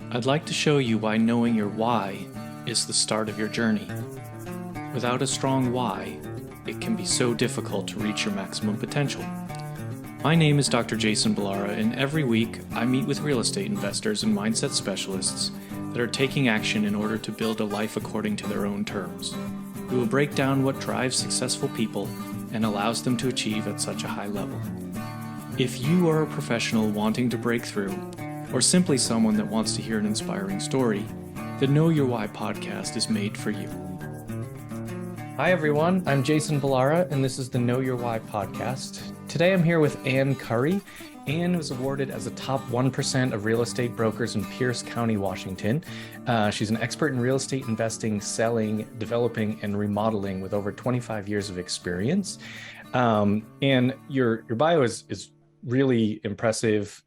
I'd like to show you why knowing your why is the start of your journey. Without a strong why, it can be so difficult to reach your maximum potential. My name is Dr. Jason Ballara, and every week I meet with real estate investors and mindset specialists that are taking action in order to build a life according to their own terms. We will break down what drives successful people and allows them to achieve at such a high level. If you are a professional wanting to break through, or simply someone that wants to hear an inspiring story, the Know Your Why podcast is made for you. Hi everyone, I'm Jason Ballara, and this is the Know Your Why podcast. Today I'm here with Ann Curry. Ann was awarded as a top 1% of real estate brokers in Pierce County, Washington. She's an expert in real estate investing, selling, developing, and remodeling with over 25 years of experience. And your bio is really impressive.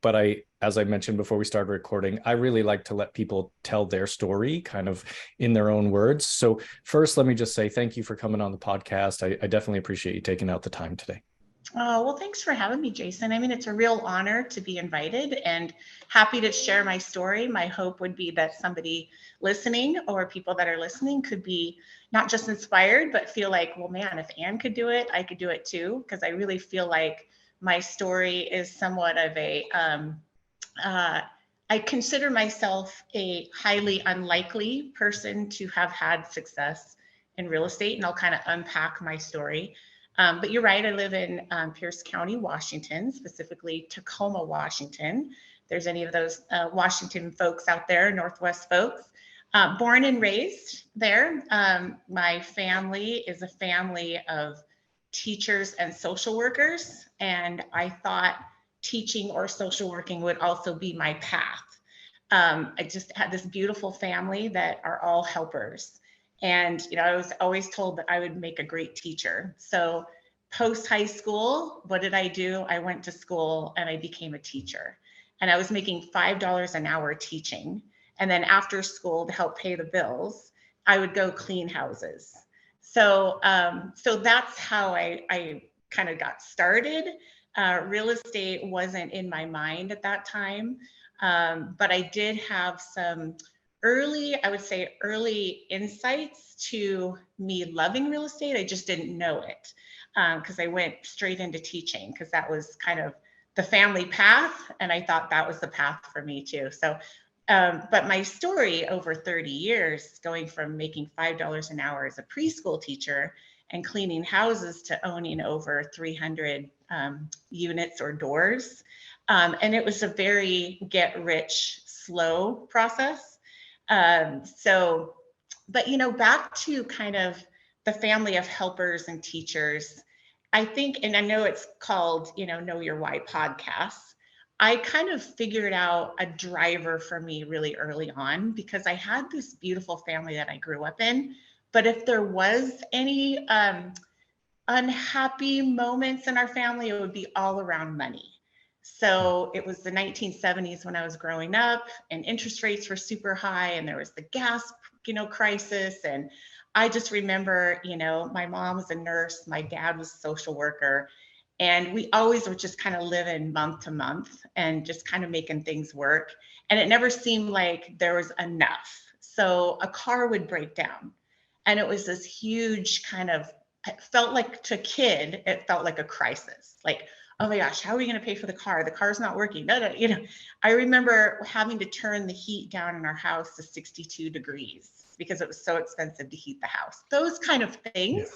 But as I mentioned before we started recording, I really like to let people tell their story kind of in their own words. So first, let me just say thank you for coming on the podcast. I definitely appreciate you taking out the time today. Oh, well, thanks for having me, Jason. I mean, it's a real honor to be invited and happy to share my story. My hope would be that somebody listening or people that are listening could be not just inspired, but feel like, well, man, if Ann could do it, I could do it too. Because I really feel like my story is somewhat of I consider myself a highly unlikely person to have had success in real estate, and I'll kind of unpack my story. But you're right, I live in Pierce County, Washington, specifically Tacoma, Washington. If there's any of those Washington folks out there, Northwest folks. Born and raised there. My family is a family of teachers and social workers, and I thought teaching or social working would also be my path. I just had this beautiful family that are all helpers. And, I was always told that I would make a great teacher. So post high school, what did I do? I went to school and I became a teacher. And I was making $5 an hour teaching. And then after school, to help pay the bills, I would go clean houses. So that's how I kind of got started. Real estate wasn't in my mind at that time, but I did have some early insights to me loving real estate. I just didn't know it because I went straight into teaching because that was kind of the family path, and I thought that was the path for me too. So, but my story over 30 years, going from making $5 an hour as a preschool teacher and cleaning houses to owning over 300 units or doors. And it was a very get rich slow process. But back to kind of the family of helpers and teachers, I think, and I know it's called, Know Your Why podcast. I kind of figured out a driver for me really early on because I had this beautiful family that I grew up in. But if there was any unhappy moments in our family, it would be all around money. So it was the 1970s when I was growing up, and interest rates were super high, and there was the gas, crisis. And I just remember, my mom was a nurse, my dad was a social worker, and we always were just kind of living month to month and just kind of making things work. And it never seemed like there was enough. So a car would break down, and it was this huge kind of, it felt like to a kid, it felt like a crisis. Like, oh my gosh, how are we going to pay for the car? The car's not working. No. I remember having to turn the heat down in our house to 62 degrees because it was so expensive to heat the house. Those kind of things.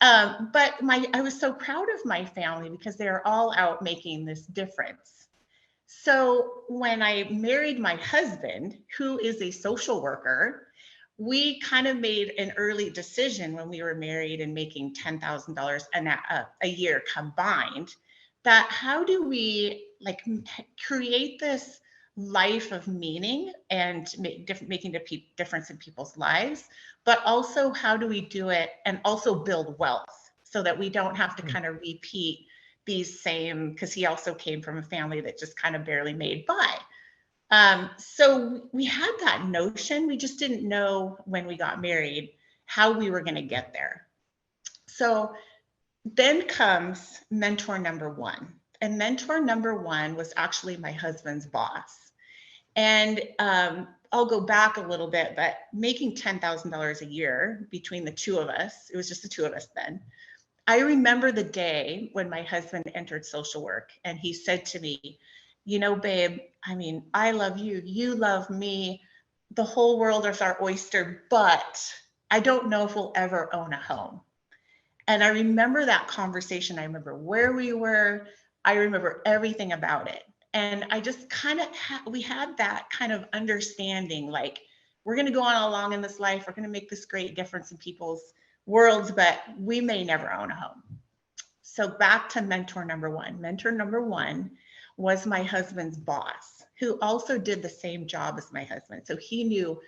Yeah. But I was so proud of my family because they are all out making this difference. So when I married my husband, who is a social worker, we kind of made an early decision when we were married and making $10,000 a year combined, that how do we create this life of meaning and making a difference in people's lives, but also how do we do it and also build wealth so that we don't have to kind of repeat these same, because he also came from a family that just kind of barely made by. So we had that notion. We just didn't know when we got married how we were going to get there. So then comes mentor number one. And mentor number one was actually my husband's boss. And I'll go back a little bit, but making $10,000 a year between the two of us, it was just the two of us then. I remember the day when my husband entered social work and he said to me, you know, babe, I mean, I love you, you love me, the whole world is our oyster, but I don't know if we'll ever own a home. And I remember that conversation. I remember where we were. I remember everything about it. And I just kind of we had that kind of understanding, like, we're going to go on along in this life. We're going to make this great difference in people's worlds, but we may never own a home. So back to mentor number one. Mentor number one was my husband's boss, who also did the same job as my husband. So he knew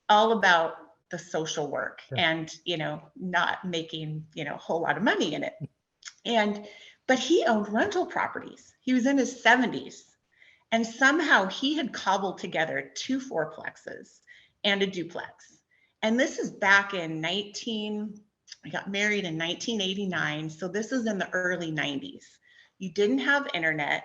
all about the social work and, not making, a whole lot of money in it. But he owned rental properties. He was in his 70s. And somehow he had cobbled together 2 fourplexes and a duplex. And this is back in I got married in 1989. So this is in the early 90s. You didn't have internet.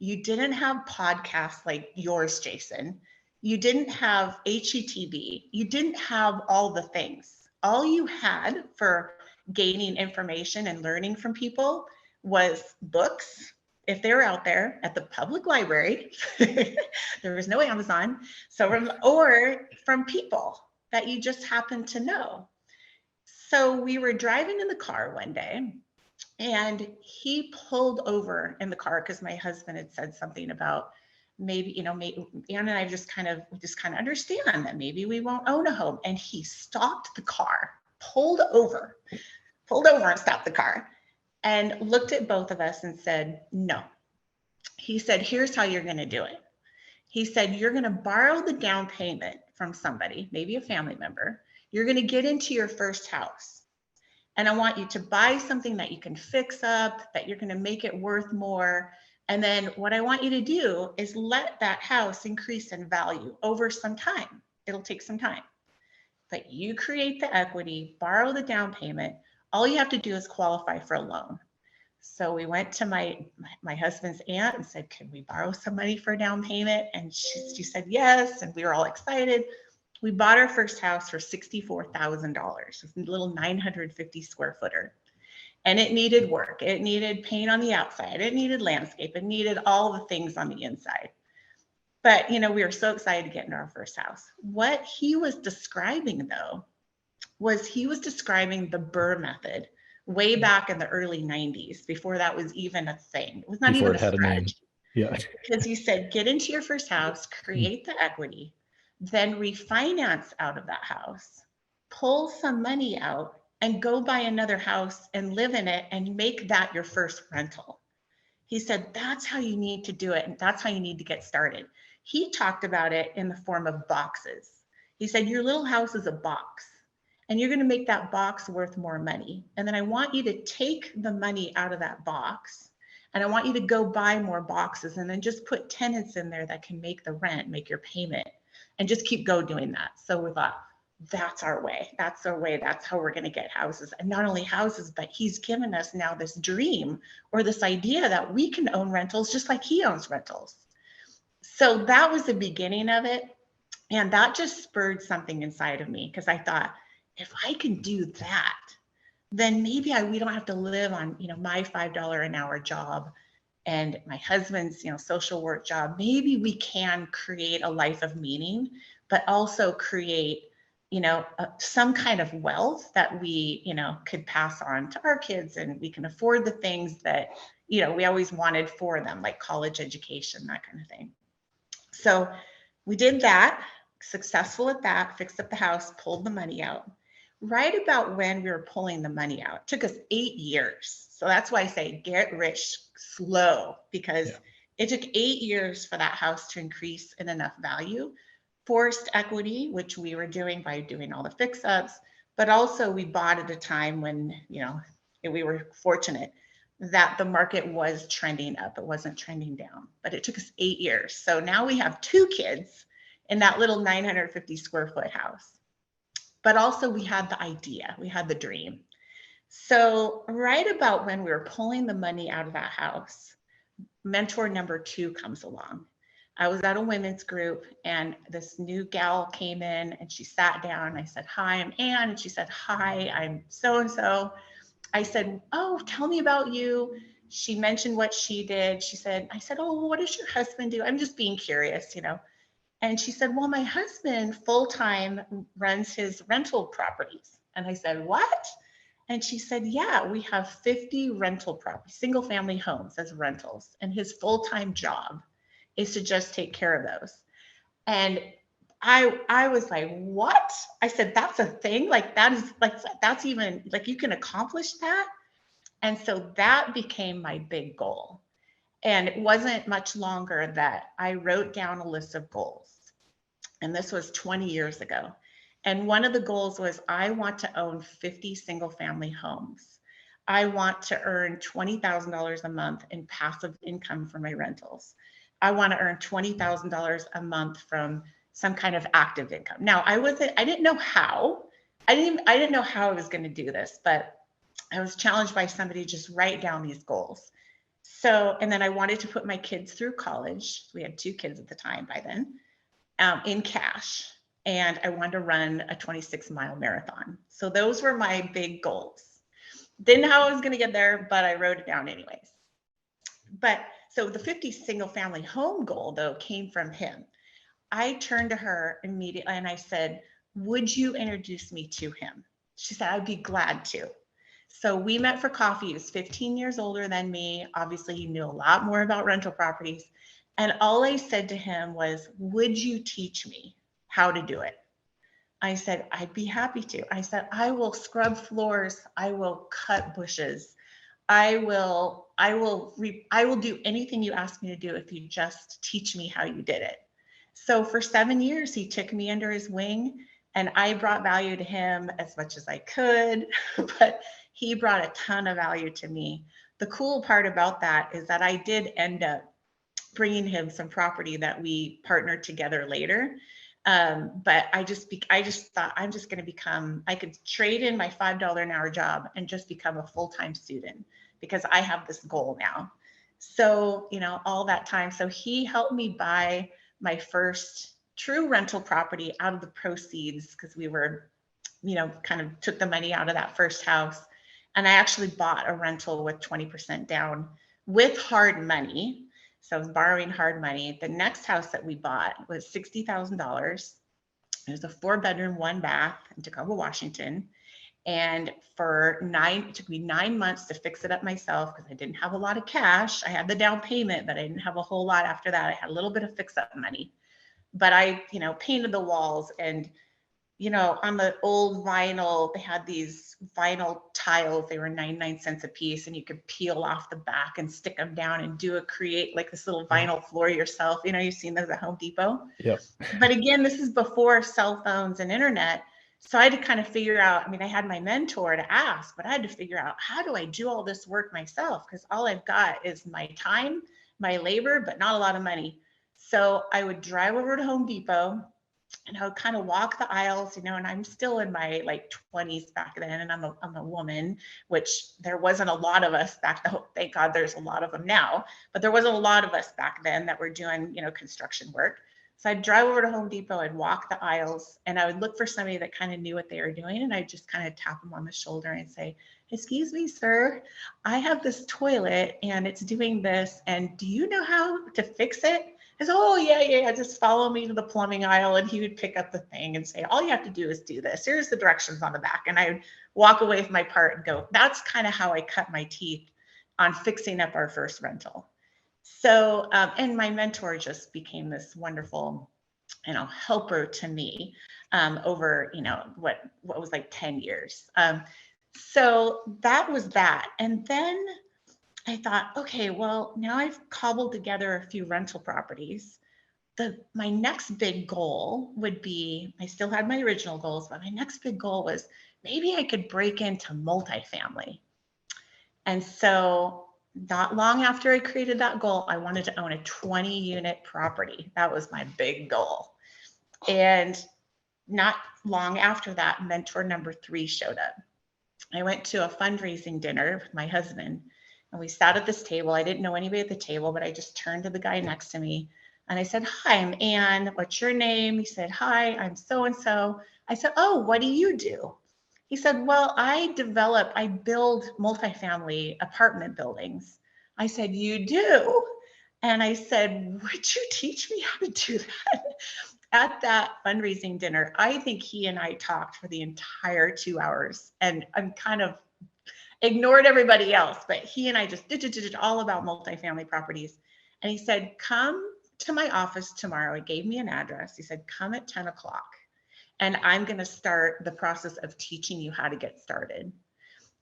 You didn't have podcasts like yours, Jason. You didn't have HETV. You didn't have all the things. All you had for gaining information and learning from people was books, if they were out there at the public library. There was no Amazon. Or from people that you just happened to know. So we were driving in the car one day and he pulled over in the car because my husband had said something about maybe, Ann and I just kind of understand that maybe we won't own a home. And he stopped the car, pulled over and stopped the car and looked at both of us and said, no. He said, here's how you're going to do it. He said, you're going to borrow the down payment from somebody, maybe a family member. You're going to get into your first house. And I want you to buy something that you can fix up, that you're going to make it worth more. And then what I want you to do is let that house increase in value over some time. It'll take some time. But you create the equity, borrow the down payment. All you have to do is qualify for a loan. So we went to my husband's aunt and said, can we borrow some money for a down payment? And she said yes. And we were all excited. We bought our first house for $64,000. It's a little 950 square footer. And it needed work. It needed paint on the outside. It needed landscape. It needed all the things on the inside. But, we were so excited to get into our first house. What he was describing, though, was he was describing the Burr method way back in the early 90s, before that was even a thing. It was not before even it had strategy. A name. Yeah. Because he said, get into your first house, create the equity, then refinance out of that house, pull some money out and go buy another house and live in it and make that your first rental. He said, that's how you need to do it. And that's how you need to get started. He talked about it in the form of boxes. He said, your little house is a box and you're going to make that box worth more money. And then I want you to take the money out of that box and I want you to go buy more boxes and then just put tenants in there that can make the rent, make your payment, and just keep doing that. So we thought, that's our way. That's our way. That's how we're going to get houses. And not only houses, but he's given us now this dream or this idea that we can own rentals just like he owns rentals. So that was the beginning of it. And that just spurred something inside of me because I thought, if I can do that, then maybe we don't have to live on, my $5 an hour job and my husband's, social work job. Maybe we can create a life of meaning, but also create, some kind of wealth that we, could pass on to our kids, and we can afford the things that, we always wanted for them, like college education, that kind of thing. So we did that, successful at that, fixed up the house, pulled the money out. Right about when we were pulling the money out, it took us 8 years. So that's why I say get rich slow, because it took 8 years for that house to increase in enough value. Forced equity, which we were doing by doing all the fix-ups, but also we bought at a time when, we were fortunate that the market was trending up. It wasn't trending down, but it took us 8 years. So now we have 2 kids in that little 950 square foot house. But also we had the idea, we had the dream. So right about when we were pulling the money out of that house, mentor number 2 comes along. I was at a women's group and this new gal came in and she sat down. I said, "Hi, I'm Ann." And she said, "Hi, I'm so and so." I said, "Oh, tell me about you." She mentioned what she did. I said, "Oh, what does your husband do?" I'm just being curious, you know. And she said, "Well, my husband full time runs his rental properties." And I said, "What?" And she said, "Yeah, we have 50 rental properties, single family homes as rentals. And his full time job is to just take care of those." And I was like, "What?" I said, "That's a thing? Like that is like that's even like you can accomplish that?" And so that became my big goal. And it wasn't much longer that I wrote down a list of goals. And this was 20 years ago. And one of the goals was I want to own 50 single family homes. I want to earn $20,000 a month in passive income from my rentals. I want to earn $20,000 a month from some kind of active income. Now, I didn't know how. I didn't know how I was going to do this, but I was challenged by somebody to just write down these goals. So, and then I wanted to put my kids through college. We had 2 kids at the time by then, in cash. And I wanted to run a 26-mile marathon. So those were my big goals. Didn't know how I was going to get there, but I wrote it down anyways. But so the 50 single family home goal, though, came from him. I turned to her immediately and I said, "Would you introduce me to him?" She said, "I'd be glad to." So we met for coffee. He was 15 years older than me. Obviously, he knew a lot more about rental properties. And all I said to him was, "Would you teach me how to do it?" I said, "I'd be happy to." I said, "I will scrub floors. I will cut bushes. I will do anything you ask me to do if you just teach me how you did it." So for 7 years, he took me under his wing and I brought value to him as much as I could, but he brought a ton of value to me. The cool part about that is that I did end up bringing him some property that we partnered together later. But I just thought I'm just going to become, I could trade in my $5 an hour job and just become a full-time student because I have this goal now. So, you know, all that time. So he helped me buy my first true rental property out of the proceeds because we were, you know, kind of took the money out of that first house. And I actually bought a rental with 20% down with hard money. So I was borrowing hard money. The next house that we bought was $60,000. It was a 4-bedroom, 1 bath in Tacoma, Washington. And it took me 9 months to fix it up myself because I didn't have a lot of cash. I had the down payment, but I didn't have a whole lot after that. I had a little bit of fix up money, but I, you know, painted the walls and, you know, on the old vinyl, they had these vinyl tiles. They were 99 cents a piece and you could peel off the back and stick them down and create like this little vinyl floor yourself. You know, you've seen those at Home Depot. Yep. But again, this is before cell phones and internet. So I had to kind of figure out, I mean, I had my mentor to ask, but I had to figure out, how do I do all this work myself? Because all I've got is my time, my labor, but not a lot of money. So I would drive over to Home Depot and I would kind of walk the aisles, you know, and I'm still in my like 20s back then, and I'm a woman, which there wasn't a lot of us back then. Thank God there's a lot of them now, but there wasn't a lot of us back then that were doing, you know, construction work. So I'd drive over to Home Depot, I'd walk the aisles, and I would look for somebody that kind of knew what they were doing, and I'd just kind of tap them on the shoulder and say, "Excuse me, sir, I have this toilet and it's doing this, and do you know how to fix it?" He said, "Oh, yeah, just follow me to the plumbing aisle." And he would pick up the thing and say, "All you have to do is do this. Here's the directions on the back." And I would walk away with my part and go, that's kind of how I cut my teeth on fixing up our first rental. So, and my mentor just became this wonderful, you know, helper to me over, you know, what was like 10 years. So that was that. And then I thought, okay, well, now I've cobbled together a few rental properties. My next big goal would be, I still had my original goals, but my next big goal was maybe I could break into multifamily. And so not long after I created that goal, I wanted to own a 20-unit property. That was my big goal. And not long after that, mentor number 3 showed up. I went to a fundraising dinner with my husband, and we sat at this table. I didn't know anybody at the table, but I just turned to the guy next to me And I said, hi, I'm Ann. What's your name? He said, hi, I'm so-and-so. I said, oh, what do you do? He said, well, I build multifamily apartment buildings. I said, you do? And I said, would you teach me how to do that? At that fundraising dinner, I think he and I talked for the entire 2 hours, and I'm kind of ignored everybody else, but he and I just did all about multifamily properties. And he said, come to my office tomorrow. He gave me an address. He said, come at 10 o'clock and I'm going to start the process of teaching you how to get started.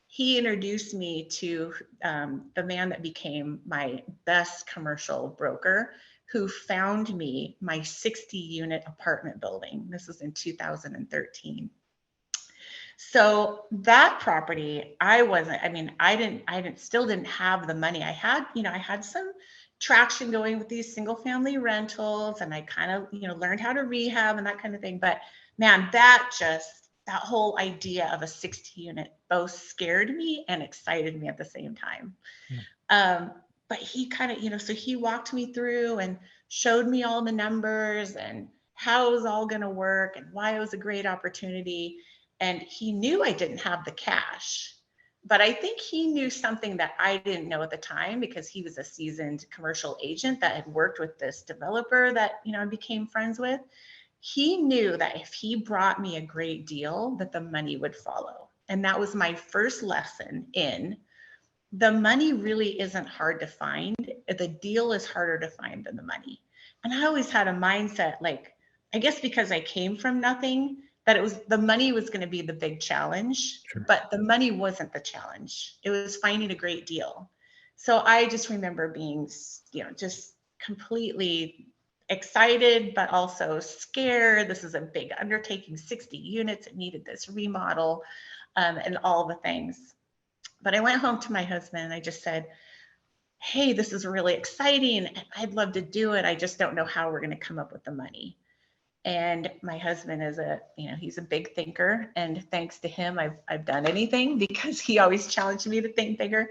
He introduced me to the man that became my best commercial broker, who found me my 60 unit apartment building. This was in 2013. So that property, still didn't have the money. I had some traction going with these single family rentals, and I kind of, learned how to rehab and that kind of thing. But man, that whole idea of a 60 unit both scared me and excited me at the same time. But he kind of, so he walked me through and showed me all the numbers and how it was all going to work and why it was a great opportunity. And he knew I didn't have the cash, but I think he knew something that I didn't know at the time, because he was a seasoned commercial agent that had worked with this developer that, I became friends with. He knew that if he brought me a great deal, that the money would follow. And that was my first lesson in the money really isn't hard to find. The deal is harder to find than the money. And I always had a mindset, like, I guess because I came from nothing, that the money was going to be the big challenge, Sure. but the money wasn't the challenge. It was finding a great deal. So I just remember being, just completely excited, but also scared. This is a big undertaking, 60 units. It needed this remodel, and all the things. But I went home to my husband and I just said, hey, this is really exciting and I'd love to do it. I just don't know how we're going to come up with the money. And my husband is he's a big thinker, and thanks to him, I've done anything, because he always challenged me to think bigger.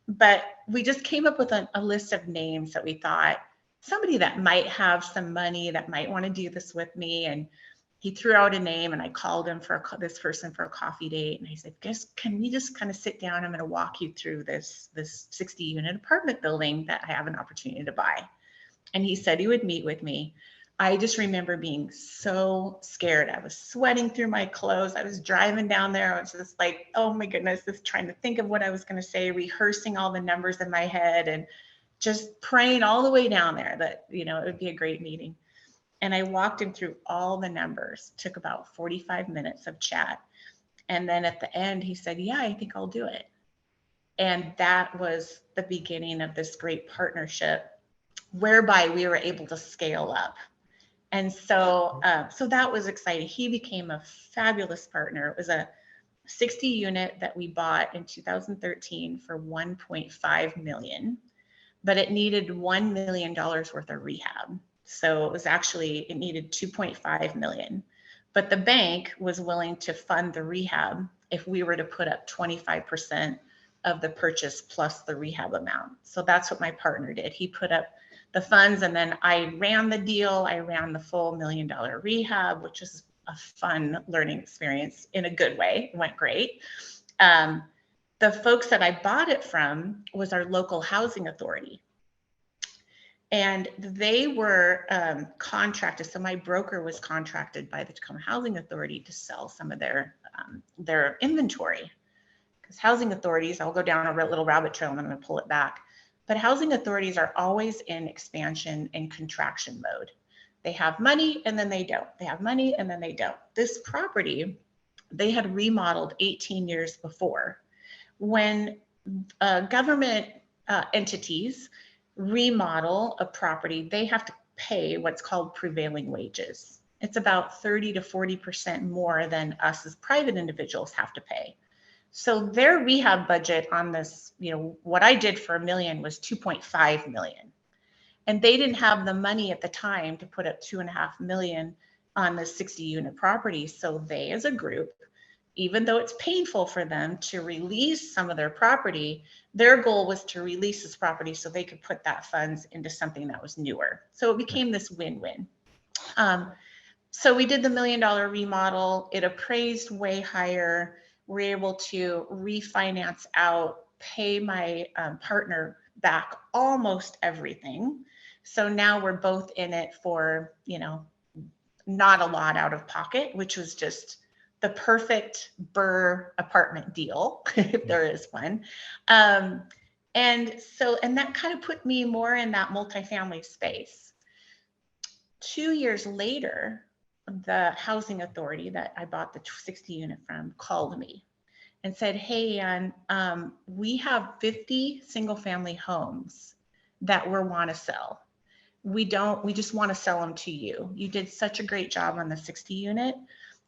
But we just came up with a list of names that we thought somebody that might have some money that might want to do this with me. And he threw out a name, and I called him this person for a coffee date. And I said, can we just kind of sit down? I'm going to walk you through this 60 unit apartment building that I have an opportunity to buy. And he said he would meet with me. I just remember being so scared. I was sweating through my clothes. I was driving down there. I was just like, oh my goodness, just trying to think of what I was going to say, rehearsing all the numbers in my head, and just praying all the way down there that, it would be a great meeting. And I walked him through all the numbers. It took about 45 minutes of chat. And then at the end, he said, yeah, I think I'll do it. And that was the beginning of this great partnership, whereby we were able to scale up. And so that was exciting. He became a fabulous partner. It was a 60 unit that we bought in 2013 for $1.5 million, but it needed $1 million worth of rehab. So it needed 2.5 million, but the bank was willing to fund the rehab if we were to put up 25% of the purchase plus the rehab amount. So that's what my partner did. He put up the funds, and then I ran the deal. I ran the full $1 million rehab, which is a fun learning experience in a good way. It went great. The folks that I bought it from was our local housing authority. And they were contracted. So my broker was contracted by the Tacoma Housing Authority to sell some of their inventory. Because housing authorities, I'll go down a little rabbit trail and I'm going to pull it back. But housing authorities are always in expansion and contraction mode. They have money and then they don't. They have money and then they don't. This property, they had remodeled 18 years before. When government entities remodel a property, they have to pay what's called prevailing wages. It's about 30 to 40% more than us as private individuals have to pay. So their rehab budget on this, what I did for $1 million was 2.5 million. And they didn't have the money at the time to put up 2.5 million on the 60 unit property. So they, as a group, even though it's painful for them to release some of their property, their goal was to release this property so they could put that funds into something that was newer. So it became this win-win. So we did the $1 million remodel. It appraised way higher. We're able to refinance out, pay my partner back almost everything. So now we're both in it for, not a lot out of pocket, which was just the perfect Burr apartment deal, if there is one. And that kind of put me more in that multifamily space. 2 years later, the housing authority that I bought the 60 unit from called me and said, hey, Ann, we have 50 single family homes that we want to sell. We just want to sell them to you. You did such a great job on the 60 unit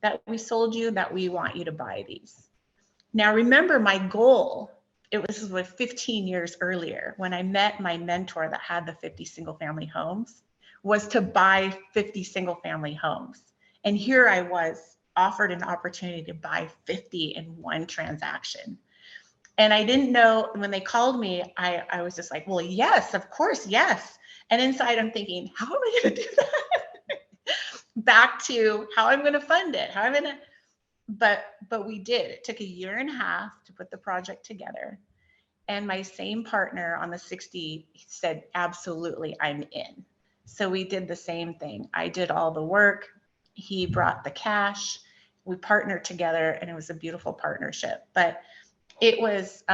that we sold you that we want you to buy these. Now, remember my goal, was 15 years earlier when I met my mentor that had the 50 single family homes, was to buy 50 single family homes. And here I was offered an opportunity to buy 50 in one transaction. And I didn't know, when they called me, I was just like, well, yes, of course, yes. And inside I'm thinking, how am I going to do that? Back to how I'm going to fund it, but we did. It took 1.5 years to put the project together. And my same partner on the 60 said, absolutely, I'm in. So we did the same thing. I did all the work. He brought the cash. We partnered together, and it was a beautiful partnership. But it was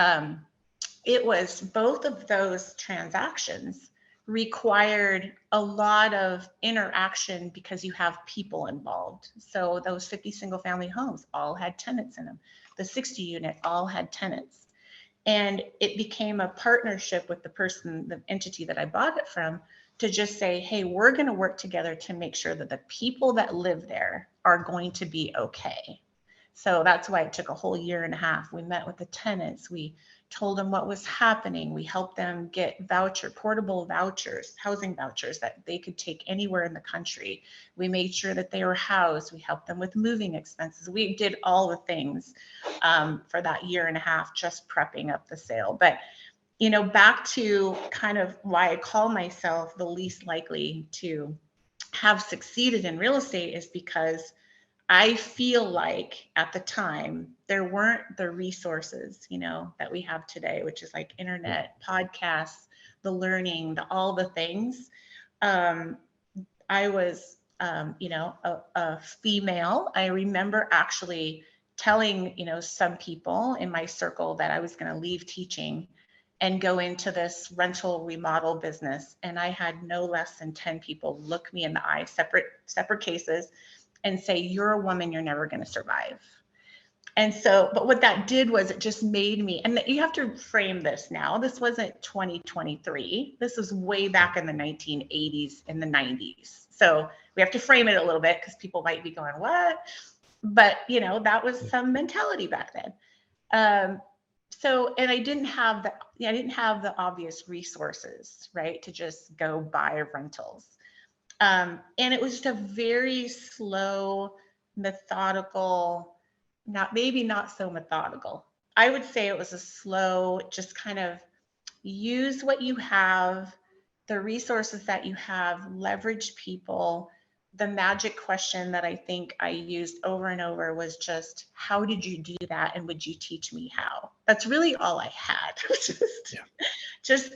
both of those transactions required a lot of interaction because you have people involved. So those 50 single family homes all had tenants in them. The 60 unit all had tenants. And it became a partnership with the entity that I bought it from, to just say, hey, we're going to work together to make sure that the people that live there are going to be okay. So that's why it took a whole 1.5 years. We met with the tenants. We told them what was happening. We helped them get portable vouchers, housing vouchers that they could take anywhere in the country. We made sure that they were housed. We helped them with moving expenses. We did all the things for that 1.5 years, just prepping up the sale. But, back to kind of why I call myself the least likely to have succeeded in real estate is because I feel like at the time there weren't the resources, that we have today, which is like internet, podcasts, the learning, all the things. I was, a female. I remember actually telling, some people in my circle that I was going to leave teaching and go into this rental remodel business. And I had no less than 10 people look me in the eye, separate cases, and say, you're a woman, you're never going to survive. And so, but what that did was it just made me, and you have to frame this now. This wasn't 2023. This was way back in the 1980s and the 90s. So we have to frame it a little bit because people might be going, what? But, that was some mentality back then. And I didn't have the obvious resources, right, to just go buy rentals. And it was just a very slow, methodical, not so methodical. I would say it was a slow, just kind of use what you have, the resources that you have, leverage people. The magic question that I think I used over and over was just, how did you do that? And would you teach me how? That's really all I had. Just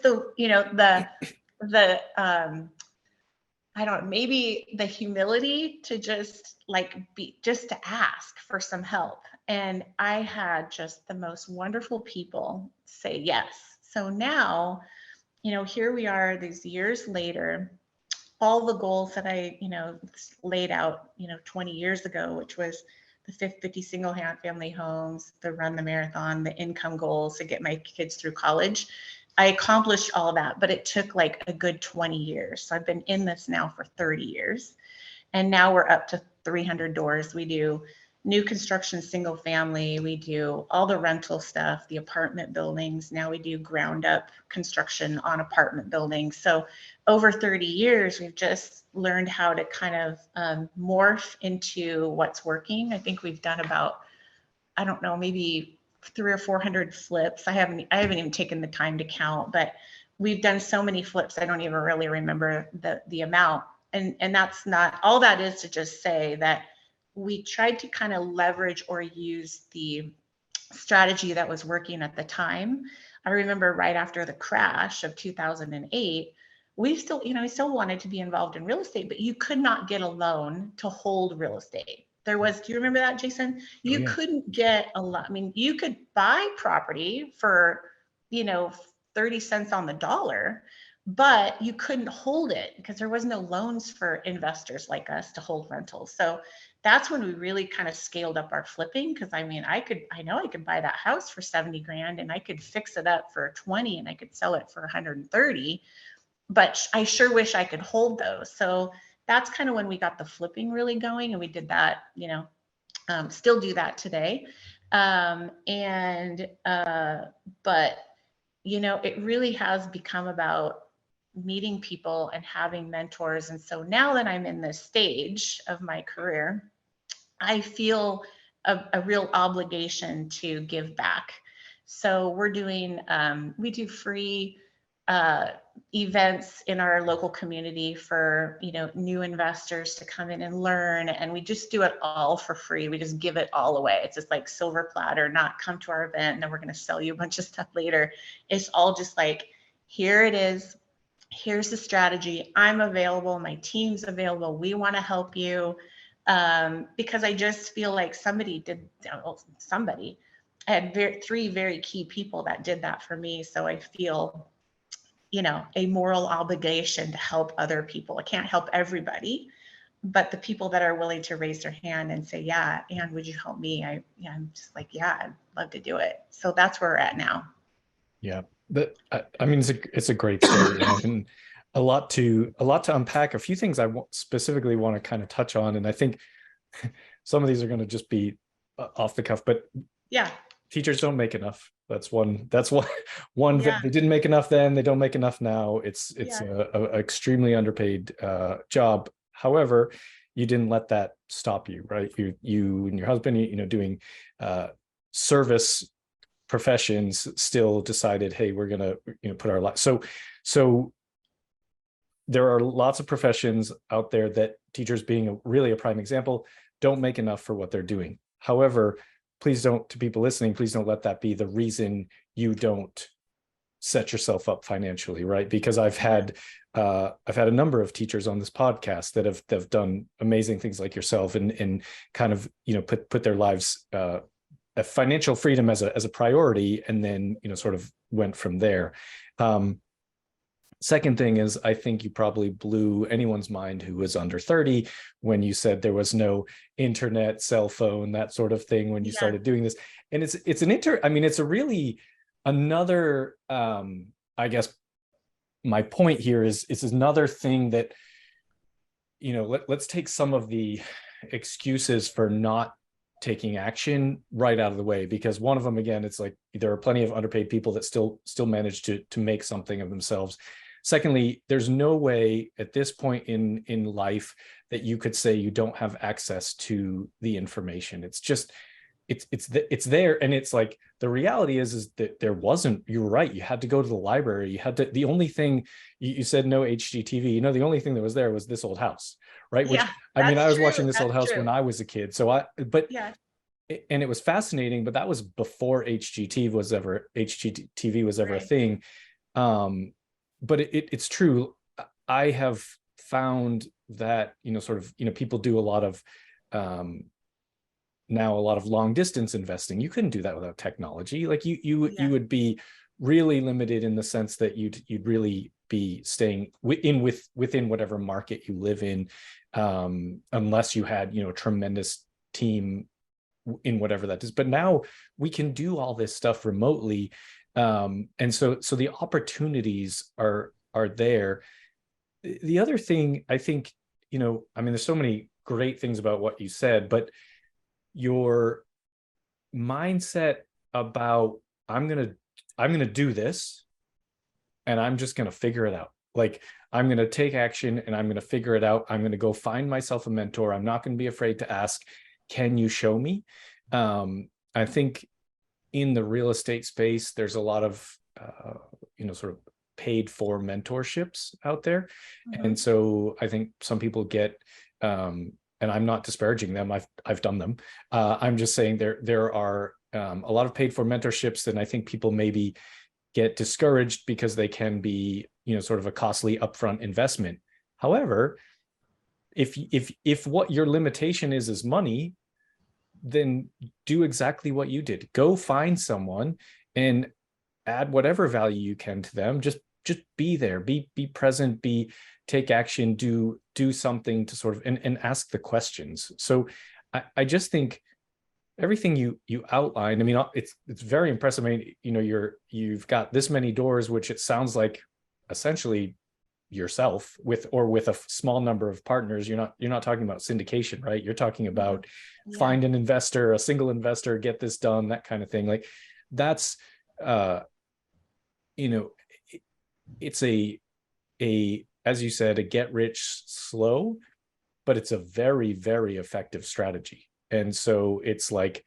I don't know, maybe the humility to just to ask for some help. And I had just the most wonderful people say yes. So now, here we are these years later, all the goals that I, laid out, 20 years ago, which was the 50 single family homes, the run the marathon, the income goals to get my kids through college. I accomplished all that, but it took like a good 20 years. So I've been in this now for 30 years. And now we're up to 300 doors. We do new construction, single family. We do all the rental stuff, the apartment buildings. Now we do ground up construction on apartment buildings. So over 30 years, we've just learned how to kind of morph into what's working. I think we've done about I don't know, maybe 300 or 400 flips. I haven't even taken the time to count, but we've done so many flips, I don't even really remember the amount. And that's not, all that is to just say that we tried to kind of leverage or use the strategy that was working at the time. I remember right after the crash of 2008, we still, we still wanted to be involved in real estate, but you could not get a loan to hold real estate. There was, do you remember that, Jason? You couldn't get a lot. I mean, you could buy property for, 30 cents on the dollar, but you couldn't hold it because there was no loans for investors like us to hold rentals. So that's when we really kind of scaled up our flipping. Cause I mean, I know I could buy that house for 70 grand and I could fix it up for 20 and I could sell it for 130, but I sure wish I could hold those. So that's kind of when we got the flipping really going, and we did that, still do that today. But it really has become about meeting people and having mentors. And so now that I'm in this stage of my career, I feel a real obligation to give back. So we're doing, we do free events in our local community for, new investors to come in and learn. And we just do it all for free. We just give it all away. It's just like silver platter, not come to our event and then we're going to sell you a bunch of stuff later. It's all just like, here it is. Here's the strategy. I'm available. My team's available. We want to help you. Because I just feel like I had three very key people that did that for me. So I feel, a moral obligation to help other people. I can't help everybody, but the people that are willing to raise their hand and say, yeah, and would you help me? I'm just like, yeah, I'd love to do it. So that's where we're at now. Yeah. I mean, it's a great story and a lot to unpack. A few things I specifically want to kind of touch on. And I think some of these are going to just be off the cuff, but yeah, teachers don't make enough. That's one yeah. They didn't make enough then, they don't make enough now. It's a extremely underpaid job. However, you didn't let that stop you, right? You and your husband, doing service professions, still decided, hey, we're gonna put our life. So there are lots of professions out there that teachers, being really a prime example, don't make enough for what they're doing. However, please don't, to people listening, please don't let that be the reason you don't set yourself up financially, right? Because I've had a number of teachers on this podcast that have done amazing things like yourself, and kind of put their lives financial freedom as a priority, and then sort of went from there. Second thing is, I think you probably blew anyone's mind who was under 30 when you said there was no internet, cell phone, that sort of thing when you started doing this. And it's a really another, I guess my point here is it's another thing that, let's take some of the excuses for not taking action right out of the way, because one of them, again, it's like there are plenty of underpaid people that still manage to make something of themselves. Secondly, there's no way at this point in life that you could say you don't have access to the information. It's just, it's there. And it's like, the reality is that there wasn't, you were right. You had to go to the library. You had to, the only thing you said, no HGTV, the only thing that was there was this old house, right? Which, I mean, I was watching this old house when I was a kid. So and it was fascinating, but that was before HGTV was ever a thing. But it's true. I have found that, people do a lot of, now a lot of long distance investing. You couldn't do that without technology. Like you would be really limited in the sense that you'd really be staying within whatever market you live in, unless you had, a tremendous team in whatever that is. But now we can do all this stuff remotely. And so the opportunities are there. The other thing, I think, there's so many great things about what you said, but your mindset about I'm gonna do this and I'm just gonna figure it out. Like, I'm gonna take action and I'm gonna figure it out. I'm gonna go find myself a mentor. I'm not gonna be afraid to ask, can you show me? I think in the real estate space, there's a lot of, sort of paid for mentorships out there. Mm-hmm. And so I think some people get, and I'm not disparaging them. I've done them. I'm just saying there are a lot of paid for mentorships, and I think people maybe get discouraged because they can be, sort of a costly upfront investment. However, if what your limitation is money, then do exactly what you did. Go find someone and add whatever value you can to them. Just be there, be present, take action, do something to sort of and ask the questions. So I just think everything you outlined, I mean, it's very impressive. I mean, you've got this many doors, which it sounds like essentially yourself with a small number of partners. You're not talking about syndication, right? You're talking about find an investor, a single investor, get this done, that kind of thing. Like that's it's a as you said, a get rich slow, but it's a very, very effective strategy. And so it's like,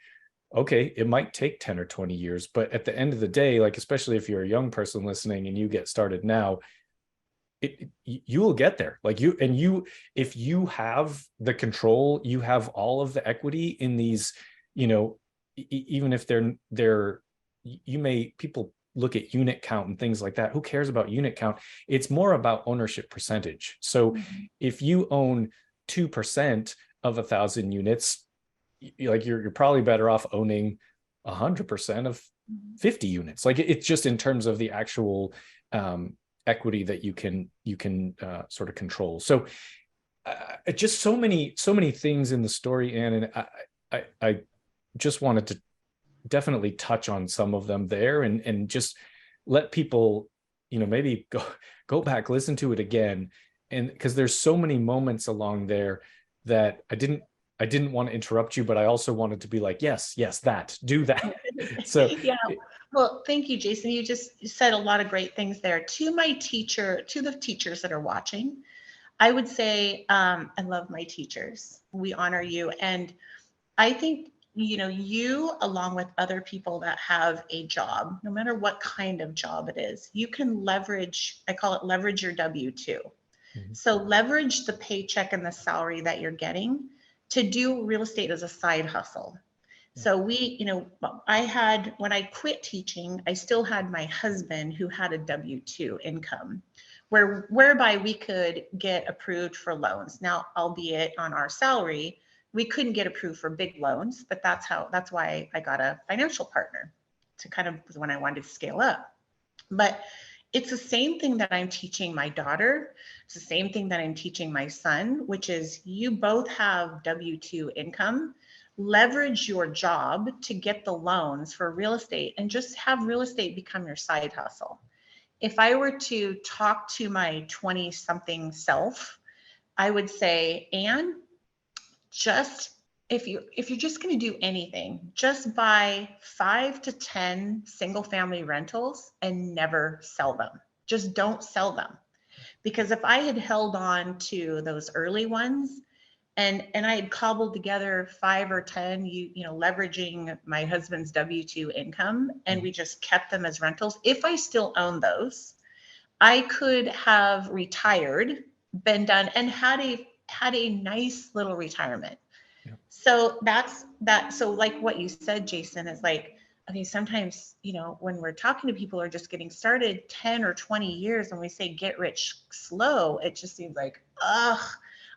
okay, it might take 10 or 20 years, but at the end of the day, like, especially if you're a young person listening and you get started now, you will get there. Like if you have the control, you have all of the equity in these, even if people look at unit count and things like that. Who cares about unit count? It's more about ownership percentage. So if you own 2% of 1,000 units, you're probably better off owning 100% of 50 units. Like it's just in terms of the actual equity that you can sort of control. So just so many things in the story, Anne, and I just wanted to definitely touch on some of them there and just let people, maybe go back, listen to it again. And because there's so many moments along there that I didn't want to interrupt you, but I also wanted to be like, yes, do that. So yeah. Well, thank you, Jason. You just said a lot of great things there. To the teachers that are watching, I would say, I love my teachers. We honor you. And I think, you, along with other people that have a job, no matter what kind of job it is, you can leverage, I call it leverage your W-2. So leverage the paycheck and the salary that you're getting to do real estate as a side hustle. So when I quit teaching, I still had my husband who had a W-2 income whereby we could get approved for loans. Now, albeit on our salary, we couldn't get approved for big loans, but that's why I got a financial partner to kind of when I wanted to scale up. But it's the same thing that I'm teaching my daughter. It's the same thing that I'm teaching my son, which is you both have W-2 income. Leverage your job to get the loans for real estate and just have real estate become your side hustle. If I were to talk to my 20-something self, I would say, Anne, just if you're just going to do anything, just buy 5 to 10 single family rentals and never sell them. Just don't sell them. Because if I had held on to those early ones and I had cobbled together 5 or 10, leveraging my husband's W-2 income, and we just kept them as rentals, if I still own those, I could have retired, been done, and had a nice little retirement. Yeah. So that's that. So like what you said, Jason, is like, okay, sometimes, when we're talking to people who are just getting started 10 or 20 years, when we say get rich slow, it just seems like,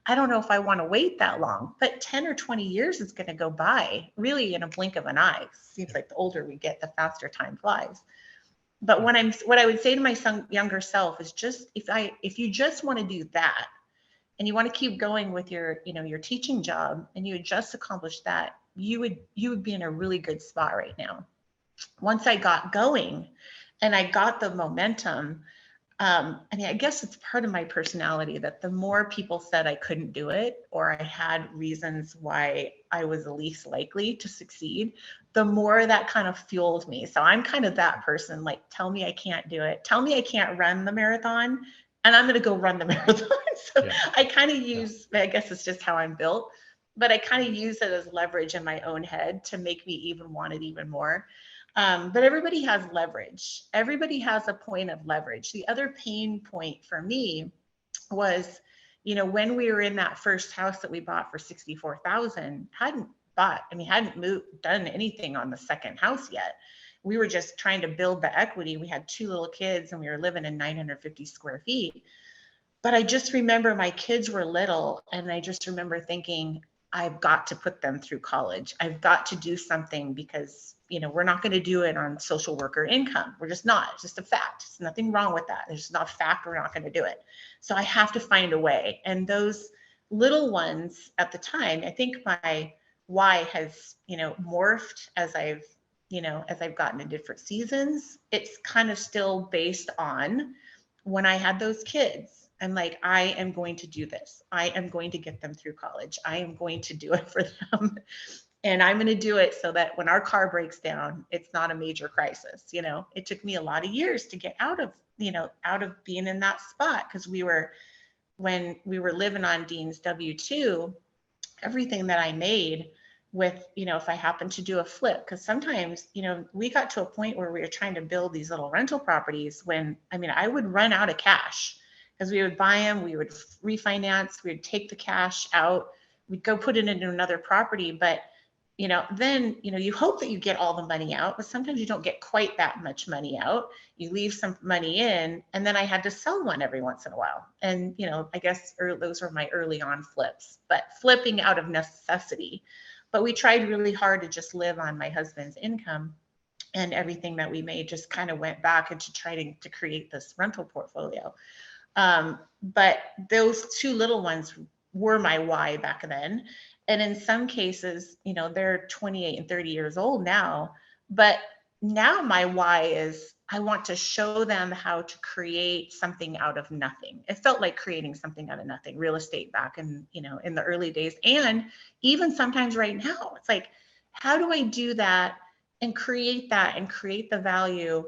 I don't know if I want to wait that long, but 10 or 20 years is going to go by really in a blink of an eye. It seems like the older we get, the faster time flies. But what I would say to my younger self is just, if you just want to do that and you want to keep going with your teaching job and you had just accomplished that, you would be in a really good spot right now. Once I got going and I got the momentum, I guess it's part of my personality that the more people said I couldn't do it, or I had reasons why I was the least likely to succeed, the more that kind of fueled me. So I'm kind of that person, like, tell me I can't do it. Tell me I can't run the marathon, and I'm going to go run the marathon. So yeah. I kind of use, I guess it's just how I'm built. but I kind of use it as leverage in my own head to make me even want it even more. But everybody has leverage. Everybody has a point of leverage. The other pain point for me was, when we were in that first house that we bought for 64,000, hadn't done anything on the second house yet. We were just trying to build the equity. We had 2 little kids and we were living in 950 square feet. But I just remember my kids were little, and I just remember thinking, I've got to put them through college. I've got to do something because, we're not going to do it on social worker income. We're just not. It's just a fact. There's nothing wrong with that. There's just not a fact. We're not going to do it. So I have to find a way. And those little ones at the time, I think my why has, morphed as I've gotten in different seasons. It's kind of still based on when I had those kids. I'm like, I am going to do this. I am going to get them through college. I am going to do it for them. And I'm going to do it so that when our car breaks down, it's not a major crisis. It took me a lot of years to get out of being in that spot, because when we were living on Dean's W-2, everything that I made with, if I happened to do a flip, because sometimes, we got to a point where we were trying to build these little rental properties when, I would run out of cash, because we would buy them, we would refinance, we would take the cash out, we'd go put it into another property. But, then, you hope that you get all the money out, but sometimes you don't get quite that much money out. You leave some money in, and then I had to sell one every once in a while. And, I guess those were my early on flips, but flipping out of necessity. But we tried really hard to just live on my husband's income, and everything that we made just kind of went back into trying to create this rental portfolio. But those 2 little ones were my why back then. And in some cases, they're 28 and 30 years old now, but now my why is I want to show them how to create something out of nothing. It felt like creating something out of nothing, real estate back in, in the early days. And even sometimes right now, it's like, how do I do that and create the value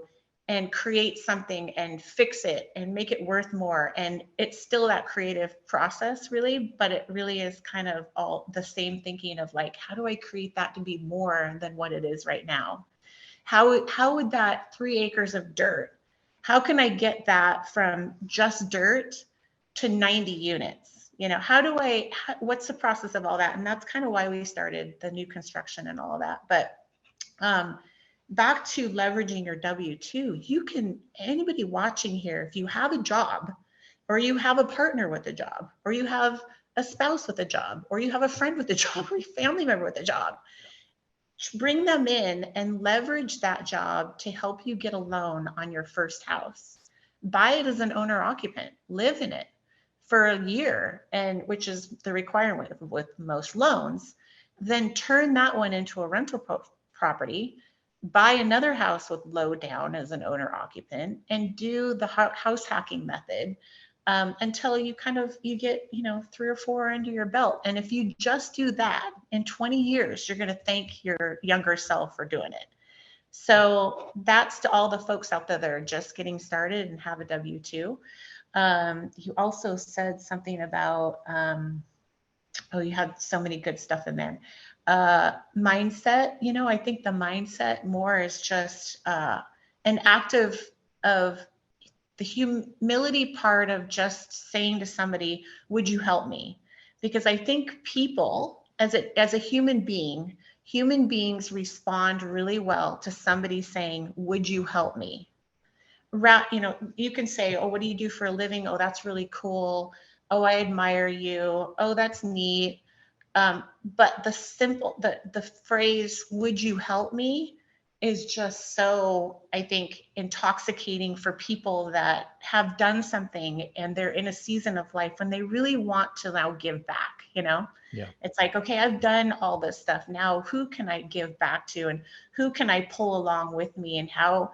and create something and fix it and make it worth more? And it's still that creative process, really, but it really is kind of all the same thinking of like, how do I create that to be more than what it is right now? How would that 3 acres of dirt, how can I get that from just dirt to 90 units? What's the process of all that? And that's kind of why we started the new construction and all of that. But back to leveraging your W-2, anybody watching here, if you have a job, or you have a partner with a job, or you have a spouse with a job, or you have a friend with a job, or a family member with a job, bring them in and leverage that job to help you get a loan on your first house. Buy it as an owner occupant, live in it for a year, and which is the requirement with most loans. Then turn that one into a rental property, buy another house with low down as an owner occupant, and do the house hacking method until you get 3 or 4 under your belt. And if you just do that, in 20 years, you're going to thank your younger self for doing it. So that's to all the folks out there that are just getting started and have a W-2. You also said something about, you had so many good stuff in there. Mindset, I think the mindset more is just an act of the humility part of just saying to somebody, would you help me? Because I think people, as a human beings respond really well to somebody saying, would you help me? You can say, oh, what do you do for a living? Oh, that's really cool. Oh, I admire you. Oh, that's neat. But the phrase, would you help me, is just so, I think, intoxicating for people that have done something and they're in a season of life when they really want to now give back, Yeah. It's like, okay, I've done all this stuff. Now who can I give back to, and who can I pull along with me, and how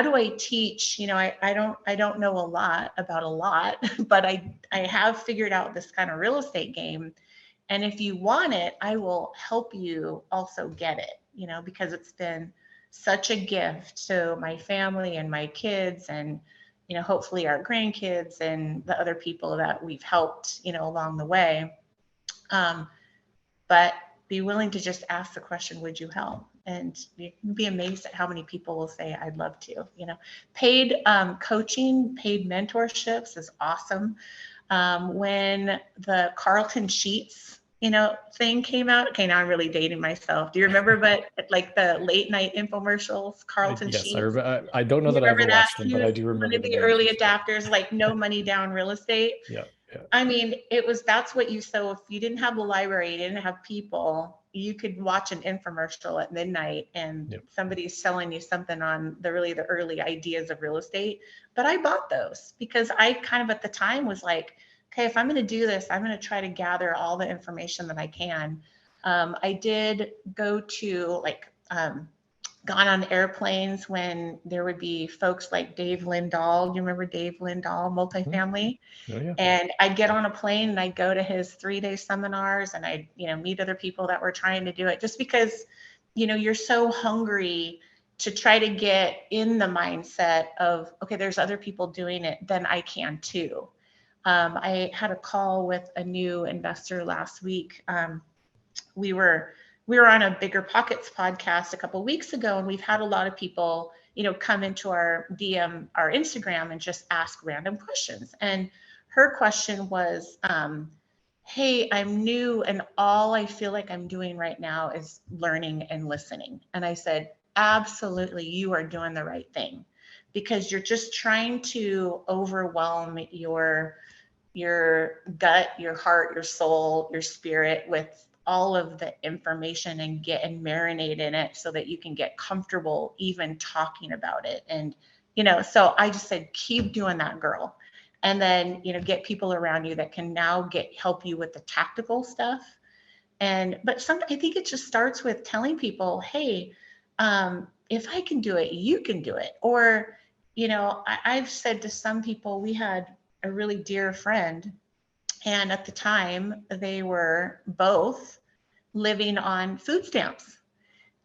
do I teach? I don't know a lot about a lot, but I have figured out this kind of real estate game. And if you want it, I will help you also get it, because it's been such a gift to my family and my kids, and, hopefully our grandkids and the other people that we've helped, along the way. but be willing to just ask the question, would you help? And you can be amazed at how many people will say, I'd love to. Paid coaching, paid mentorships is awesome. When the Carlton Sheets, thing came out. Okay, now I'm really dating myself. Do you remember? But like the late night infomercials, Carlton Yes, Sheets. I don't know You that I ever remember that? watched them, He but I was do one remember of the the name early for sure. adapters, like no money down real estate. Yeah, yeah. I mean, that's what you, so if you didn't have the library, you didn't have people, you could watch an infomercial at midnight and Yep. somebody's selling you something on the early ideas of real estate. But I bought those because I kind of at the time was like, okay, if I'm going to do this, I'm going to try to gather all the information that I can. I did go to gone on airplanes when there would be folks like Dave Lindahl. You remember Dave Lindahl, multifamily? Oh, yeah. And I'd get on a plane and I'd go to his 3-day seminars and I'd, meet other people that were trying to do it, just because, you're so hungry to try to get in the mindset of, okay, there's other people doing it, then I can too. I had a call with a new investor last week. We were on a Bigger Pockets podcast a couple of weeks ago, and we've had a lot of people, come into our DM, our Instagram, and just ask random questions. And her question was, hey, I'm new and all I feel like I'm doing right now is learning and listening. And I said, absolutely, you are doing the right thing, because you're just trying to overwhelm your gut, your heart, your soul, your spirit with all of the information and marinate in it so that you can get comfortable even talking about it. And, so I just said, keep doing that, girl. And then, get people around you that can now help you with the tactical stuff. But I think it just starts with telling people, hey, if I can do it, you can do it. Or, I've said to some people, we had a really dear friend, and at the time they were both living on food stamps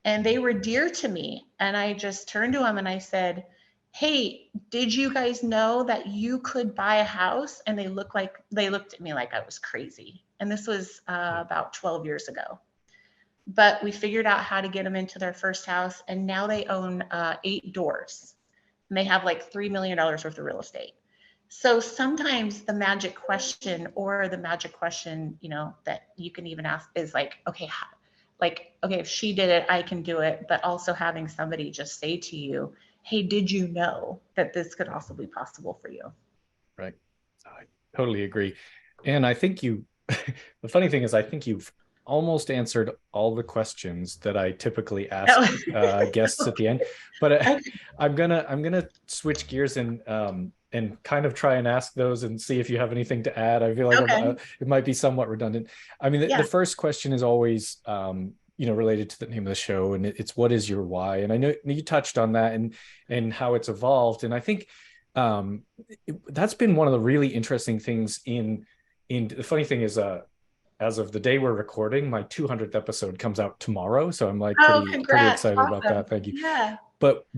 and they were dear to me. And I just turned to them and I said, hey, did you guys know that you could buy a house? And they looked at me like I was crazy. And this was about 12 years ago. But we figured out how to get them into their first house. And now they own 8 doors. And they have like $3 million worth of real estate. So sometimes the magic question that you can even ask is like, okay, if she did it, I can do it. But also having somebody just say to you, hey, did you know that this could also be possible for you? Right. I totally agree. And I think the funny thing is, I think you've almost answered all the questions that I typically ask guests at the end. But I'm gonna switch gears and kind of try and ask those and see if you have anything to add. I feel like it might be somewhat redundant. I mean, the first question is always related to the name of the show, and it's what is your why? And I know you touched on that and how it's evolved. And I think that's been one of the really interesting things in the funny thing is as of the day we're recording, my 200th episode comes out tomorrow. So I'm like pretty excited about that. Thank you. Yeah. But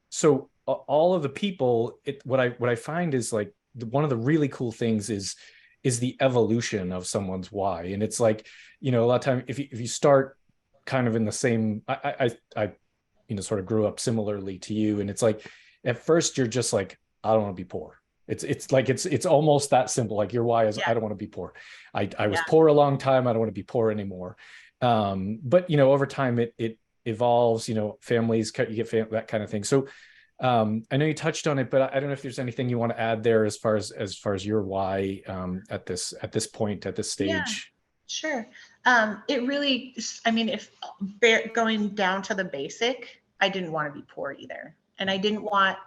so all of the people, what I find is like one of the really cool things is the evolution of someone's why. And it's like, a lot of time if you start kind of in the same, I sort of grew up similarly to you. And it's like, at first you're just like, I don't want to be poor. It's almost that simple. Like your why is I don't want to be poor. I was poor a long time. I don't want to be poor anymore. But over time it evolves, families, you get that kind of thing. So I know you touched on it, but I don't know if there's anything you want to add there as far as your why at this point, at this stage. Yeah, sure. It really, if going down to the basic, I didn't want to be poor either. And I didn't want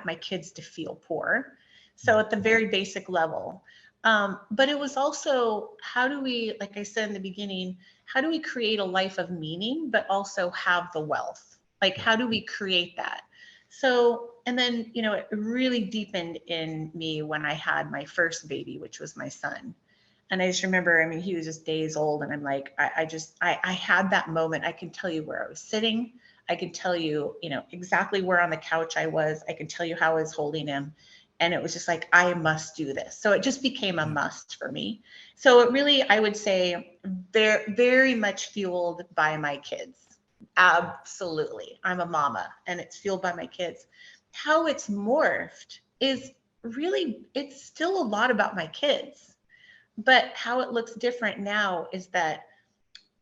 my kids to feel poor. So at the very basic level, but it was also, how do we, like I said in the beginning, how do we create a life of meaning, but also have the wealth? Like, how do we create that? So, and then, it really deepened in me when I had my first baby, which was my son. And I just remember, he was just days old. And I'm like, I had that moment. I can tell you where I was sitting. I can tell you, exactly where on the couch I was. I can tell you how I was holding him. And it was just like, I must do this. So it just became a must for me. So it really, I would say, very, very much fueled by my kids. Absolutely. I'm a mama and it's fueled by my kids. How it's morphed is really, it's still a lot about my kids. But how it looks different now is that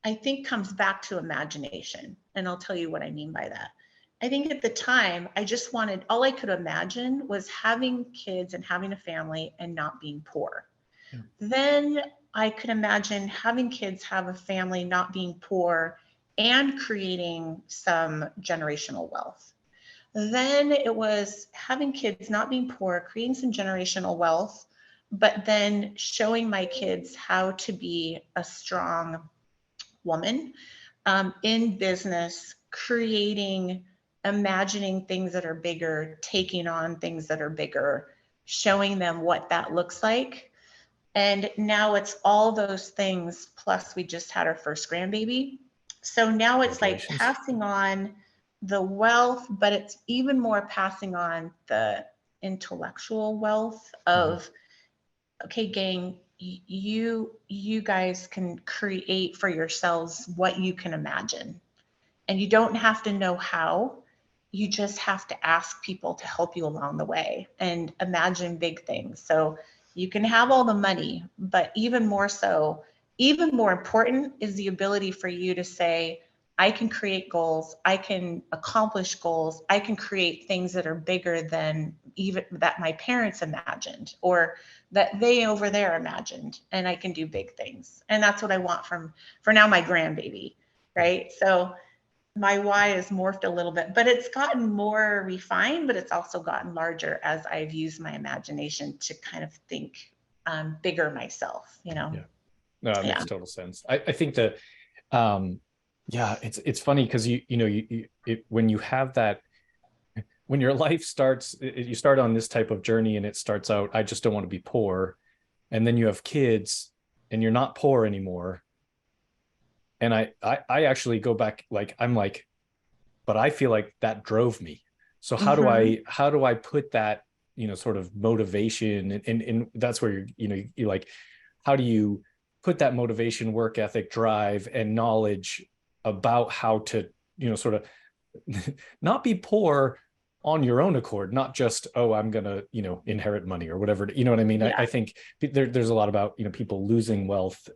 I think comes back to imagination. And I'll tell you what I mean by that. I think at the time, I just wanted, all I could imagine was having kids and having a family and not being poor. Yeah. Then I could imagine having kids, have a family, not being poor, and creating some generational wealth. Then it was having kids, not being poor, creating some generational wealth, but then showing my kids how to be a strong woman in business, creating, imagining things that are bigger, taking on things that are bigger, showing them what that looks like. And now it's all those things, plus we just had our first grandbaby. So now it's like passing on the wealth, but it's even more passing on the intellectual wealth of, okay, gang, you guys can create for yourselves what you can imagine. And you don't have to know how, you just have to ask people to help you along the way and imagine big things. So you can have all the money, but even more so, even more important is the ability for you to say, I can create goals, I can accomplish goals, I can create things that are bigger than even that my parents imagined or that they over there imagined, and I can do big things. And that's what I want for now, my grandbaby, right? So my why has morphed a little bit, but it's gotten more refined, but it's also gotten larger as I've used my imagination to kind of think bigger myself, you know? Yeah, no, it makes total sense. I think that, yeah, it's funny because when you have that, when your life starts, you start on this type of journey and it starts out, I just don't want to be poor. And then you have kids and you're not poor anymore. And I actually go back, like, I'm like, but I feel like that drove me. So how do I put that, sort of motivation and that's where you're like, how do you put that motivation, work ethic, drive, and knowledge about how to, sort of not be poor on your own accord, not just, oh, I'm gonna, inherit money or whatever, you know what I mean? Yeah. I think there's a lot about, people losing wealth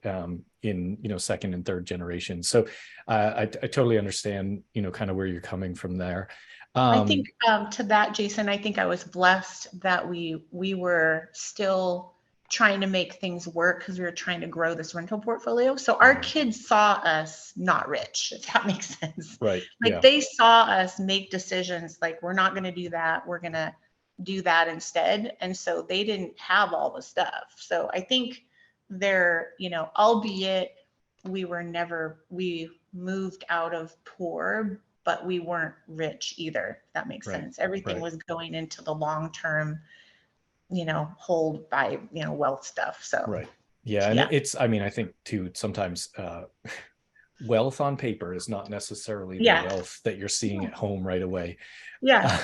in, second and third generation. So I totally understand, kind of where you're coming from there. I think to that, Jason, I think I was blessed that we were still trying to make things work because we were trying to grow this rental portfolio. So our kids saw us not rich, if that makes sense. Right. Like they saw us make decisions like, we're not going to do that. We're going to do that instead. And so they didn't have all the stuff. So I think they're, albeit we moved out of poor, but we weren't rich either. If that makes sense. Everything was going into the long-term, hold by, wealth stuff. So, right. Yeah. And it's, I mean, I think too, sometimes wealth on paper is not necessarily the wealth that you're seeing at home right away. Yeah.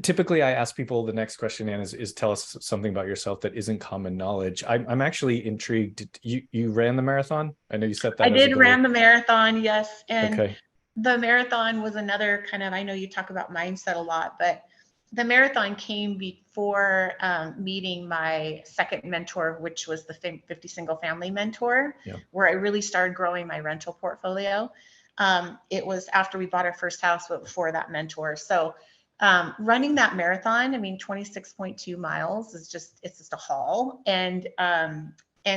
Typically I ask people, the next question, Anne, is tell us something about yourself that isn't common knowledge. I'm actually intrigued. You ran the marathon? I know you set that. I did ran the marathon. Yes. And the marathon was another kind of, I know you talk about mindset a lot, but the marathon came before meeting my second mentor, which was the 50 single family mentor, where I really started growing my rental portfolio. It was after we bought our first house, but before that mentor. So running that marathon, I mean, 26.2 miles is it's just a haul. And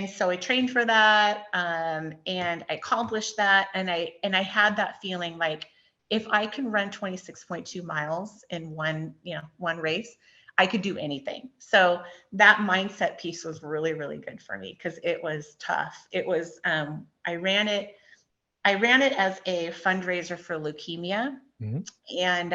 so I trained for that and I accomplished that. And I had that feeling like, if I can run 26.2 miles in one race, I could do anything. So that mindset piece was really, really good for me because it was tough. It was, I ran it as a fundraiser for leukemia. And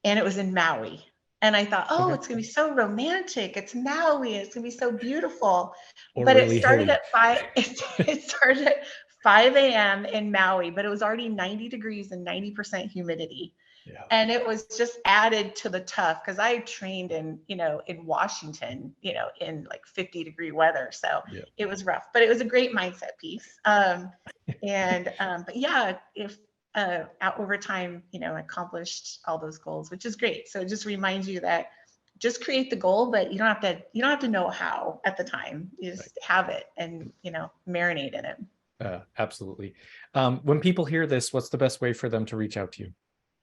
it was in Maui. And I thought, oh, it's going to be so romantic. It's Maui. It's going to be so beautiful. But really it started at 5. It started at 5 a.m. in Maui, but it was already 90 degrees and 90% humidity. Yeah. And it was just added to the tough because I trained in, in Washington, in like 50-degree weather. So Yeah. it was rough, but it was a great mindset piece. But yeah, if over time, accomplished all those goals, which is great. So it just reminds you that just create the goal, but you don't have to know how at the time. You just have it and, marinate in it. Absolutely. When people hear this, what's the best way for them to reach out to you?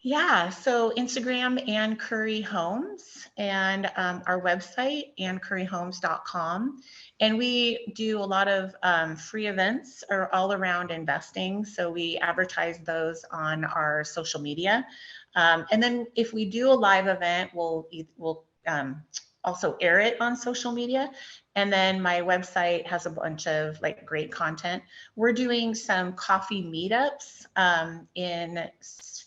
Yeah, so Instagram, Ann Curry Homes, and our website, anncurryhomes.com. And we do a lot of free events or all around investing. So we advertise those on our social media. And then if we do a live event, we'll also air it on social media. And then my website has a bunch of like great content. We're doing some coffee meetups in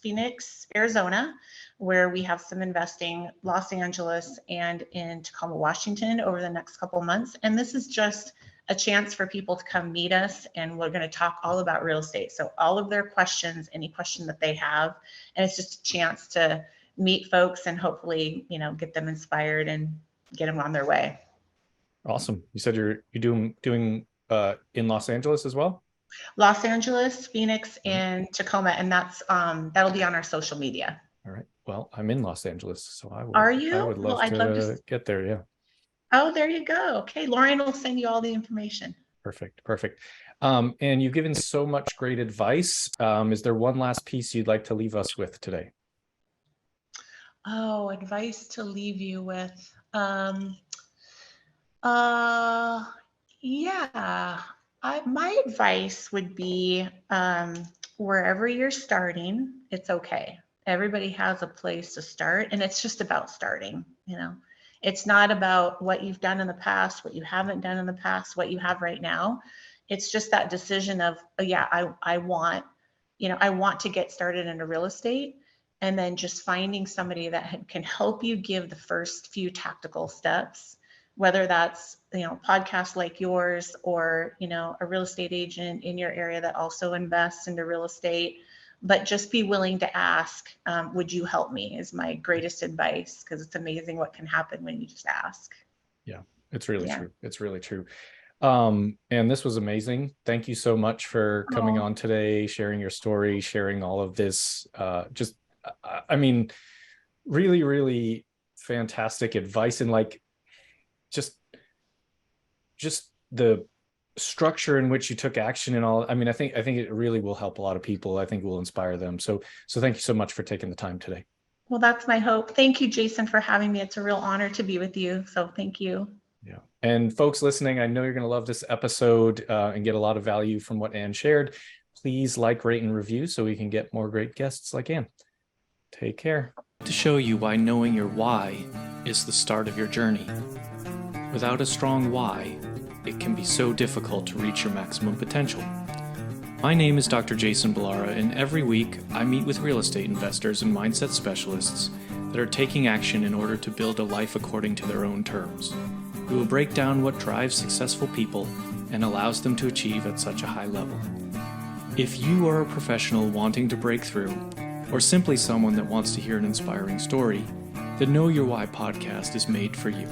Phoenix, Arizona, where we have some investing, Los Angeles, and in Tacoma, Washington over the next couple months. And this is just a chance for people to come meet us, and we're going to talk all about real estate. So all of their questions, any question that they have, and it's just a chance to meet folks and hopefully, get them inspired and get them on their way. Awesome. You said you're doing in Los Angeles as well? Los Angeles, Phoenix, and Tacoma, and that's that'll be on our social media. All right. Well, I'm in Los Angeles, so I Are you? I would love I'd love to get there. Yeah. Oh, there you go. Okay, Lauren will send you all the information. Perfect. And you've given so much great advice. Is there one last piece you'd like to leave us with today? Oh, advice to leave you with. Yeah. My advice would be wherever you're starting, it's okay. Everybody has a place to start, and it's just about starting. It's not about what you've done in the past, what you haven't done in the past, what you have right now. It's just that decision of, I want to get started into real estate, and then just finding somebody that can help you give the first few tactical steps, whether that's, podcasts like yours or, a real estate agent in your area that also invests into real estate. But just be willing to ask, would you help me, is my greatest advice, because it's amazing what can happen when you just ask. Yeah, it's really true. It's really true. And this was amazing. Thank you so much for coming on today, sharing your story, sharing all of this. Really, really fantastic advice, and like just the structure in which you took action and all. I think it really will help a lot of people. I think it will inspire them. So thank you so much for taking the time today. Well, that's my hope. Thank you, Jason, for having me. It's a real honor to be with you. So thank you. Yeah. And folks listening, I know you're going to love this episode and get a lot of value from what Ann shared. Please like, rate, and review so we can get more great guests like Ann. Take care. To show you why knowing your why is the start of your journey. Without a strong why, it can be so difficult to reach your maximum potential. My name is Dr. Jason Ballara, and every week I meet with real estate investors and mindset specialists that are taking action in order to build a life according to their own terms. We will break down what drives successful people and allows them to achieve at such a high level. If you are a professional wanting to break through, or simply someone that wants to hear an inspiring story, the Know Your Why podcast is made for you.